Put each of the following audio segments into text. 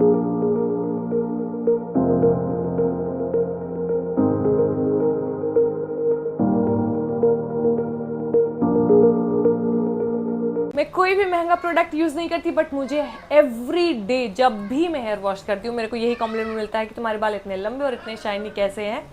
मैं कोई भी महंगा प्रोडक्ट यूज़ नहीं करती, बट मुझे एवरी डे जब भी मैं हेयर वॉश करती हूँ मेरे को यही कॉम्प्लीमेंट मिलता है कि तुम्हारे बाल इतने लंबे और इतने शाइनी कैसे हैं।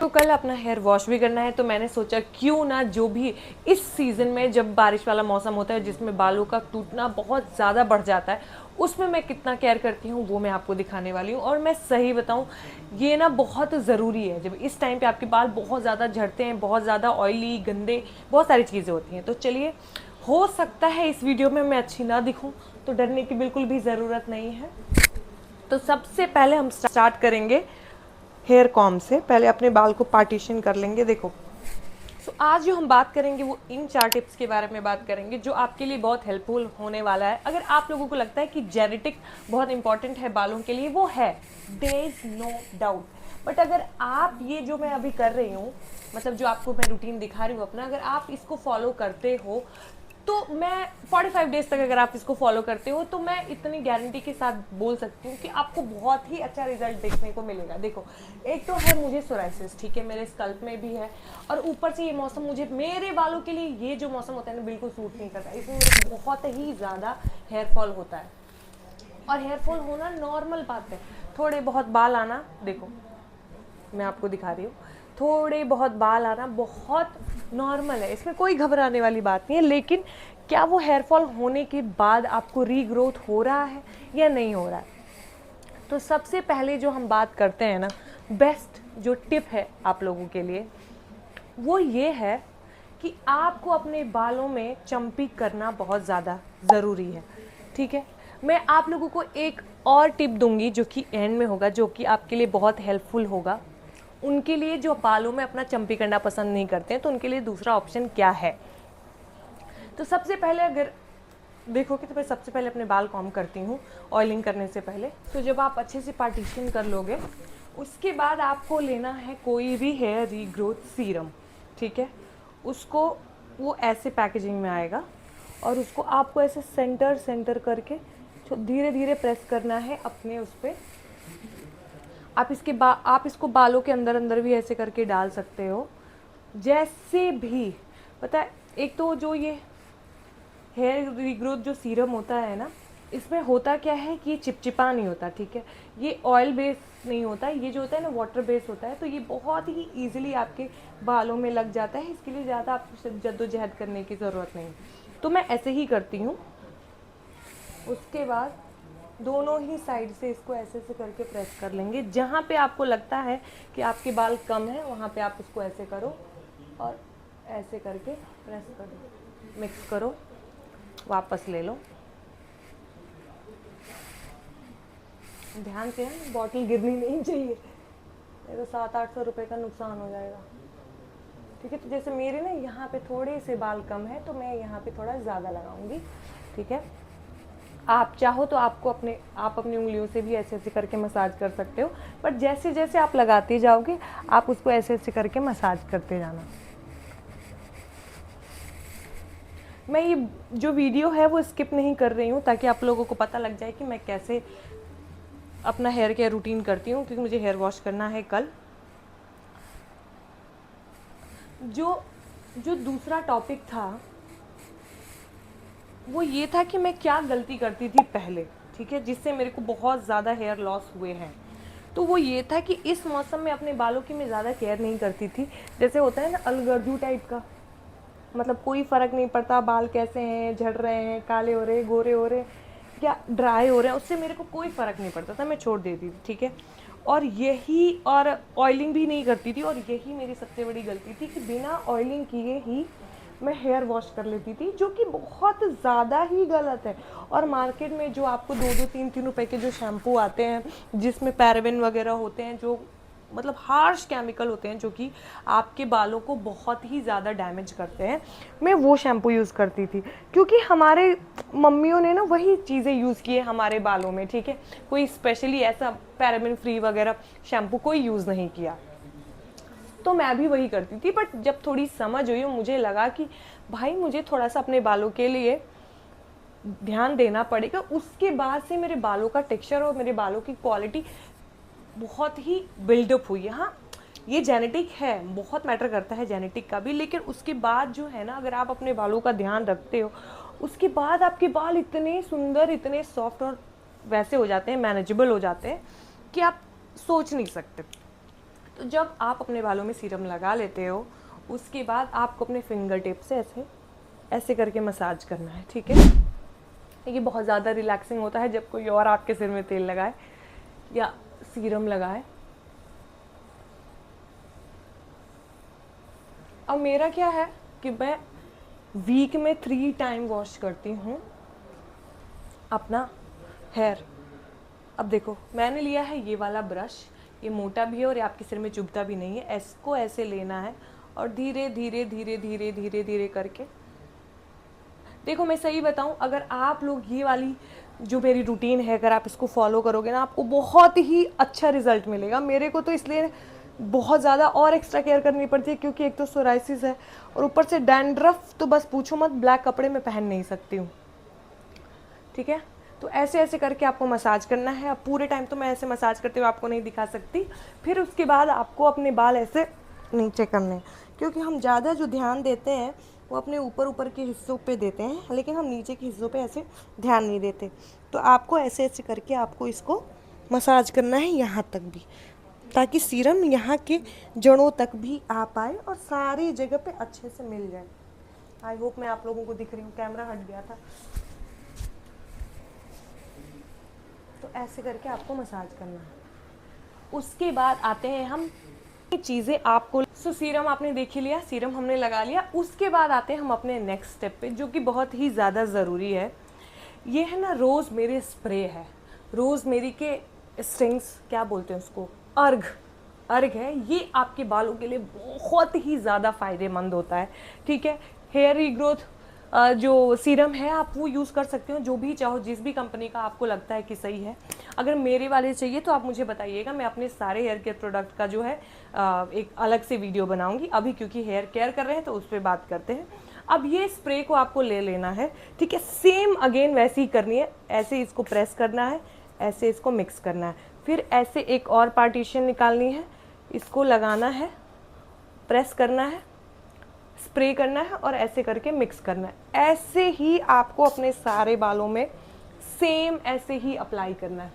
तो कल अपना हेयर वॉश भी करना है, तो मैंने सोचा क्यों ना जो भी इस सीज़न में जब बारिश वाला मौसम होता है जिसमें बालों का टूटना बहुत ज़्यादा बढ़ जाता है, उसमें मैं कितना केयर करती हूँ वो मैं आपको दिखाने वाली हूँ। और मैं सही बताऊँ, ये ना बहुत ज़रूरी है। जब इस टाइम पे आपके बाल बहुत ज़्यादा झड़ते हैं, बहुत ज़्यादा ऑयली, गंदे, बहुत सारी चीज़ें होती हैं। तो चलिए, हो सकता है इस वीडियो में मैं अच्छी ना दिखूं, तो डरने की बिल्कुल भी ज़रूरत नहीं है। तो सबसे पहले हम स्टार्ट करेंगे हेयर कॉम से। पहले अपने बाल को पार्टीशन कर लेंगे। देखो, तो आज जो हम बात करेंगे वो इन 4 टिप्स के बारे में बात करेंगे जो आपके लिए बहुत हेल्पफुल होने वाला है। अगर आप लोगों को लगता है कि जेनेटिक बहुत इंपॉर्टेंट है बालों के लिए, वो है, there is no doubt. But अगर आप ये जो मैं अभी कर रही हूँ, मतलब जो आपको मैं रूटीन दिखा रही हूँ अपना, अगर आप इसको फॉलो करते हो तो मैं 45 डेज तक अगर आप इसको फॉलो करते हो तो मैं इतनी गारंटी के साथ बोल सकती हूँ कि आपको बहुत ही अच्छा रिजल्ट देखने को मिलेगा। देखो, एक तो है मुझे सोराइसिस, ठीक है, मेरे स्कल्प में भी है, और ऊपर से ये मौसम मुझे, मेरे बालों के लिए ये जो मौसम होता है ना बिल्कुल सूट नहीं करता। इसमें मेरे को बहुत ही ज़्यादा हेयर फॉल होता है, और हेयर फॉल होना नॉर्मल बात है। थोड़े बहुत बाल आना, देखो मैं आपको दिखा रही हूँ, थोड़े बहुत बाल आना बहुत नॉर्मल है, इसमें कोई घबराने वाली बात नहीं है। लेकिन क्या वो हेयर फॉल होने के बाद आपको रीग्रोथ हो रहा है या नहीं हो रहा है? तो सबसे पहले जो हम बात करते हैं ना, बेस्ट जो टिप है आप लोगों के लिए वो ये है कि आपको अपने बालों में चंपी करना बहुत ज़्यादा ज़रूरी है, ठीक है। मैं आप लोगों को एक और टिप दूंगी जो कि एंड में होगा, जो कि आपके लिए बहुत हेल्पफुल होगा। उनके लिए जो बालों में अपना चंपी करना पसंद नहीं करते हैं, तो उनके लिए दूसरा ऑप्शन क्या है। तो सबसे पहले अगर देखोगे तो मैं सबसे पहले अपने बाल कॉम्ब करती हूँ ऑयलिंग करने से पहले। तो जब आप अच्छे से पार्टीशन कर लोगे, उसके बाद आपको लेना है कोई भी हेयर रीग्रोथ सीरम, ठीक है। उसको, वो ऐसे पैकेजिंग में आएगा, और उसको आपको ऐसे सेंटर सेंटर करके धीरे धीरे प्रेस करना है अपने उस पर। आप इसको बालों के अंदर अंदर भी ऐसे करके डाल सकते हो, जैसे भी। पता है, एक तो जो ये हेयर रीग्रोथ जो सीरम होता है ना, इसमें होता क्या है कि ये चिपचिपा नहीं होता, ठीक है। ये ऑयल बेस नहीं होता, ये जो होता है ना वाटर बेस होता है, तो ये बहुत ही ईजिली आपके बालों में लग जाता है। इसके लिए ज़्यादा आपको जद्दोजहद करने की ज़रूरत नहीं। तो मैं ऐसे ही करती हूँ। उसके बाद दोनों ही साइड से इसको ऐसे ऐसे करके प्रेस कर लेंगे। जहाँ पे आपको लगता है कि आपके बाल कम है, वहाँ पे आप इसको ऐसे करो और ऐसे करके प्रेस करो, मिक्स करो, वापस ले लो। ध्यान से है, बॉटल गिरनी नहीं चाहिए, नहीं तो 700-800 रुपये का नुकसान हो जाएगा, ठीक है। तो जैसे मेरे ना यहाँ पे थोड़े से बाल कम है, तो मैं यहाँ पे थोड़ा ज़्यादा लगाऊंगी, ठीक है। आप चाहो तो आप अपनी उंगलियों से भी ऐसे ऐसे करके मसाज कर सकते हो, पर जैसे जैसे आप लगाते जाओगे आप उसको ऐसे ऐसे करके मसाज करते जाना। मैं ये जो वीडियो है वो स्किप नहीं कर रही हूँ ताकि आप लोगों को पता लग जाए कि मैं कैसे अपना हेयर केयर रूटीन करती हूँ, क्योंकि मुझे हेयर वॉश करना है कल। जो दूसरा टॉपिक था वो ये था कि मैं क्या गलती करती थी पहले, ठीक है, जिससे मेरे को बहुत ज़्यादा हेयर लॉस हुए हैं। तो वो ये था कि इस मौसम में अपने बालों की मैं ज़्यादा केयर नहीं करती थी। जैसे होता है ना अलगर्जू टाइप का, मतलब कोई फ़र्क नहीं पड़ता बाल कैसे हैं, झड़ रहे हैं, काले हो रहे, गोरे हो रहे या ड्राई हो रहे हैं, उससे मेरे को कोई फ़र्क नहीं पड़ता था, मैं छोड़ देती थी, ठीक है। और ऑयलिंग भी नहीं करती थी, और यही मेरी सबसे बड़ी गलती थी कि बिना ऑयलिंग किए ही मैं हेयर वॉश कर लेती थी, जो कि बहुत ज़्यादा ही गलत है। और मार्केट में जो आपको 2-2 3-3 रुपए के जो शैम्पू आते हैं जिसमें पैराबेन वगैरह होते हैं, जो मतलब हार्श केमिकल होते हैं, जो कि आपके बालों को बहुत ही ज़्यादा डैमेज करते हैं, मैं वो शैम्पू यूज़ करती थी, क्योंकि हमारे मम्मियों ने ना वही चीज़ें यूज़ की है हमारे बालों में, ठीक है। कोई स्पेशली ऐसा पैराबेन फ्री वगैरह शैम्पू कोई यूज़ नहीं किया, तो मैं भी वही करती थी। बट जब थोड़ी समझ हुई, मुझे लगा कि भाई मुझे थोड़ा सा अपने बालों के लिए ध्यान देना पड़ेगा। उसके बाद से मेरे बालों का टेक्सचर और मेरे बालों की क्वालिटी बहुत ही बिल्डअप हुई है। हाँ, ये जेनेटिक है, बहुत मैटर करता है जेनेटिक का भी, लेकिन उसके बाद जो है ना, अगर आप अपने बालों का ध्यान रखते हो, उसके बाद आपके बाल इतने सुंदर, इतने सॉफ्ट और वैसे हो जाते हैं, मैनेजेबल हो जाते हैं कि आप सोच नहीं सकते। तो जब आप अपने बालों में सीरम लगा लेते हो, उसके बाद आपको अपने फिंगर टिप से ऐसे ऐसे करके मसाज करना है, ठीक है। ये बहुत ज़्यादा रिलैक्सिंग होता है जब कोई और आपके सिर में तेल लगाए या सीरम लगाए। अब मेरा क्या है कि मैं वीक में 3 टाइम वॉश करती हूँ अपना हेयर। अब देखो, मैंने लिया है ये वाला ब्रश, ये मोटा भी है और ये आपके सिर में चुभता भी नहीं है। इसको ऐसे लेना है और धीरे धीरे धीरे धीरे धीरे धीरे करके, देखो मैं सही बताऊं, अगर आप लोग ये वाली जो मेरी रूटीन है, अगर आप इसको फॉलो करोगे ना, आपको बहुत ही अच्छा रिजल्ट मिलेगा। मेरे को तो इसलिए बहुत ज़्यादा और एक्स्ट्रा केयर करनी पड़ती है, क्योंकि एक तो सोराइसिस है और ऊपर से डैंड्रफ तो बस पूछो मत, ब्लैक कपड़े में पहन नहीं सकती हूँ, ठीक है। तो ऐसे ऐसे करके आपको मसाज करना है। अब पूरे टाइम तो मैं ऐसे मसाज करते हुए आपको नहीं दिखा सकती। फिर उसके बाद आपको अपने बाल ऐसे नीचे करने, क्योंकि हम ज़्यादा जो ध्यान देते हैं वो अपने ऊपर ऊपर के हिस्सों पे देते हैं, लेकिन हम नीचे के हिस्सों पे ऐसे ध्यान नहीं देते। तो आपको ऐसे ऐसे करके आपको इसको मसाज करना है यहाँ तक भी, ताकि सीरम यहाँ के जड़ों तक भी आ पाए और सारी जगह पे अच्छे से मिल जाए। आई होप मैं आप लोगों को दिख रही हूँ, कैमरा हट गया था। तो ऐसे करके आपको मसाज करना है। उसके बाद आते हैं हम चीज़ें आपको, सो सीरम आपने देख ही लिया, सीरम हमने लगा लिया। उसके बाद आते हैं हम अपने नेक्स्ट स्टेप पे, जो कि बहुत ही ज़्यादा ज़रूरी है। ये है ना रोज़मेरी स्प्रे है। रोज़मेरी के स्ट्रिंग्स, क्या बोलते हैं उसको, अर्ग है। ये आपके बालों के लिए बहुत ही ज़्यादा फ़ायदेमंद होता है, ठीक है। हेयर रीग्रोथ जो सीरम है आप वो यूज़ कर सकते हो, जो भी चाहो, जिस भी कंपनी का आपको लगता है कि सही है। अगर मेरे वाले चाहिए तो आप मुझे बताइएगा, मैं अपने सारे हेयर केयर प्रोडक्ट का जो है एक अलग से वीडियो बनाऊंगी। अभी क्योंकि हेयर केयर कर रहे हैं तो उस पर बात करते हैं। अब ये स्प्रे को आपको ले लेना है, ठीक है। सेम अगेन वैसे ही करनी है, ऐसे इसको प्रेस करना है, ऐसे इसको मिक्स करना है, फिर ऐसे एक और पार्टीशन निकालनी है, इसको लगाना है, प्रेस करना है, स्प्रे करना है और ऐसे करके मिक्स करना है। ऐसे ही आपको अपने सारे बालों में सेम ऐसे ही अप्लाई करना है।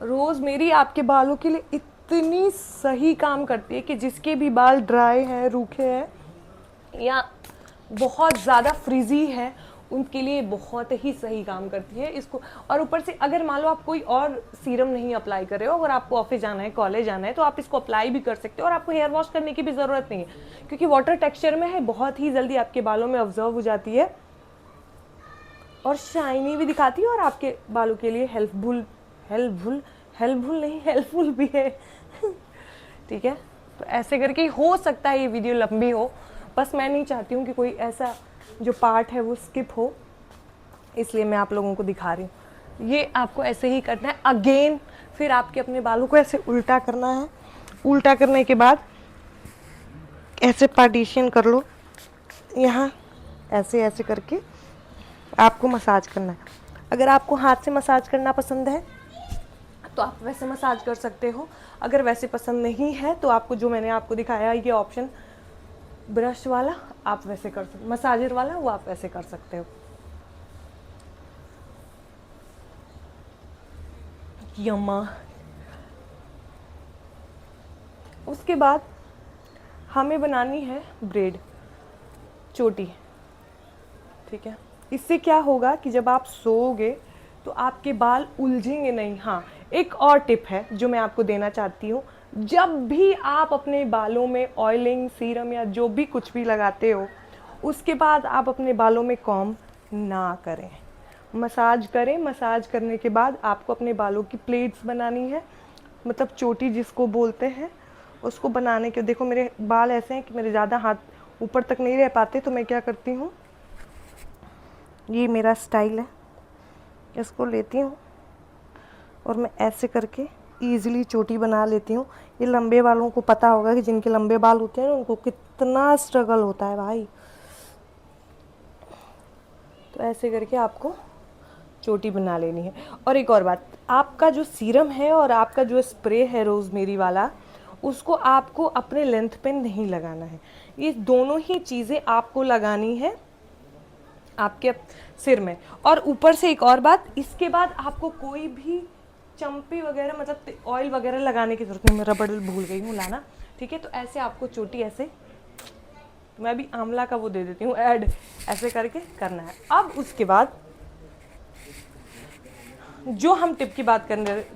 रोज़मेरी आपके बालों के लिए इतनी सही काम करती है कि जिसके भी बाल ड्राई हैं, रूखे हैं या बहुत ज़्यादा फ्रिजी है, उनके लिए बहुत ही सही काम करती है इसको। और ऊपर से अगर मान लो आप कोई और सीरम नहीं अप्लाई कर रहे हो, अगर आपको ऑफिस जाना है, कॉलेज जाना है, तो आप इसको अप्लाई भी कर सकते हो और आपको हेयर वॉश करने की भी ज़रूरत नहीं है, क्योंकि वाटर टेक्सचर में है, बहुत ही जल्दी आपके बालों में ऑब्जर्व हो जाती है और शाइनी भी दिखाती है और आपके बालों के लिए हेल्पफुल भी है ठीक है। तो ऐसे करके हो सकता है ये वीडियो लंबी हो, बस मैं नहीं चाहती हूँ कि कोई ऐसा जो पार्ट है वो स्किप हो, इसलिए मैं आप लोगों को दिखा रही हूँ। ये आपको ऐसे ही करना है अगेन। फिर आपके अपने बालों को ऐसे उल्टा करना है। उल्टा करने के बाद ऐसे पार्टीशन कर लो, यहाँ ऐसे ऐसे करके आपको मसाज करना है। अगर आपको हाथ से मसाज करना पसंद है तो आप वैसे मसाज कर सकते हो, अगर वैसे पसंद नहीं है तो आपको जो मैंने आपको दिखाया ये ऑप्शन ब्रश वाला, आप वैसे कर सकते, मसाजर वाला वो आप वैसे कर सकते हो। यम्मा। उसके बाद हमें बनानी है ब्रेड, चोटी, ठीक है। इससे क्या होगा कि जब आप सोओगे तो आपके बाल उलझेंगे नहीं। हाँ, एक और टिप है जो मैं आपको देना चाहती हूँ, जब भी आप अपने बालों में ऑयलिंग, सीरम या जो भी कुछ भी लगाते हो, उसके बाद आप अपने बालों में कॉम्ब ना करें, मसाज करें। मसाज करने के बाद आपको अपने बालों की प्लेट्स बनानी है, मतलब चोटी जिसको बोलते हैं, उसको बनाने के। देखो मेरे बाल ऐसे हैं कि मेरे ज़्यादा हाथ ऊपर तक नहीं रह पाते, तो मैं क्या करती हूँ, ये मेरा स्टाइल है, इसको लेती हूँ और मैं ऐसे करके ईज़िली चोटी बना लेती हूँ। ये लंबे बालों को पता होगा कि जिनके लंबे बाल होते हैं उनको कितना स्ट्रगल होता है भाई। तो ऐसे करके आपको चोटी बना लेनी है। और एक और बात, आपका जो सीरम है और आपका जो स्प्रे है रोज़मेरी वाला, उसको आपको अपने लेंथ पे नहीं लगाना है। ये दोनों ही चीज़ें आपको लगानी है आपके सिर में। और ऊपर से एक और बात, इसके बाद आपको कोई भी चम्पी वगैरह मतलब ऑयल वगैरह लगाने की जरूरत नहीं। मैं रबड़ भूल गई हूँ लाना, ठीक है। तो ऐसे आपको चोटी ऐसे, मैं अभी आंवला का वो दे देती हूँ ऐड, ऐसे करके करना है। अब उसके बाद जो हम टिप की बात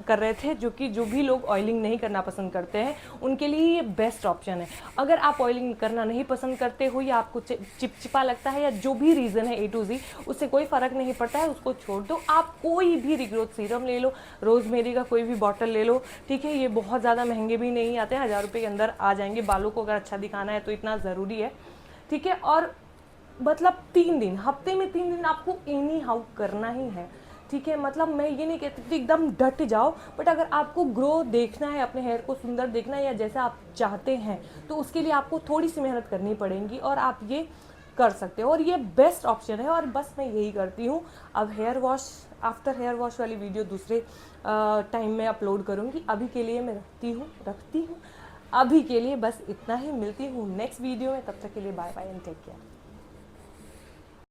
कर रहे थे, जो कि जो भी लोग ऑयलिंग नहीं करना पसंद करते हैं उनके लिए ये बेस्ट ऑप्शन है। अगर आप ऑयलिंग करना नहीं पसंद करते हो या आपको चिपचिपा लगता है या जो भी रीज़न है A to Z, उससे कोई फ़र्क नहीं पड़ता है, उसको छोड़ दो। आप कोई भी रिग्रोथ सीरम ले लो, रोज़मेरी का कोई भी बॉटल ले लो, ठीक है। ये बहुत ज़्यादा महंगे भी नहीं आते हैं, 1000 रुपये के अंदर आ जाएंगे। बालों को अगर अच्छा दिखाना है तो इतना ज़रूरी है, ठीक है। और मतलब 3 दिन, हफ्ते में 3 दिन आपको एनी हाउ करना ही है, ठीक है। मतलब मैं ये नहीं कहती कि एकदम डट जाओ, बट अगर आपको ग्रो देखना है, अपने हेयर को सुंदर देखना है या जैसा आप चाहते हैं, तो उसके लिए आपको थोड़ी सी मेहनत करनी पड़ेगी और आप ये कर सकते हो। और ये बेस्ट ऑप्शन है। और बस मैं यही करती हूँ। अब hair wash, after hair wash वाली वीडियो दूसरे टाइम में अपलोड करूँगी। अभी के लिए मैं रखती हूँ अभी के लिए बस इतना ही। मिलती हूँ नेक्स्ट वीडियो में, तब तक के लिए bye bye and take care.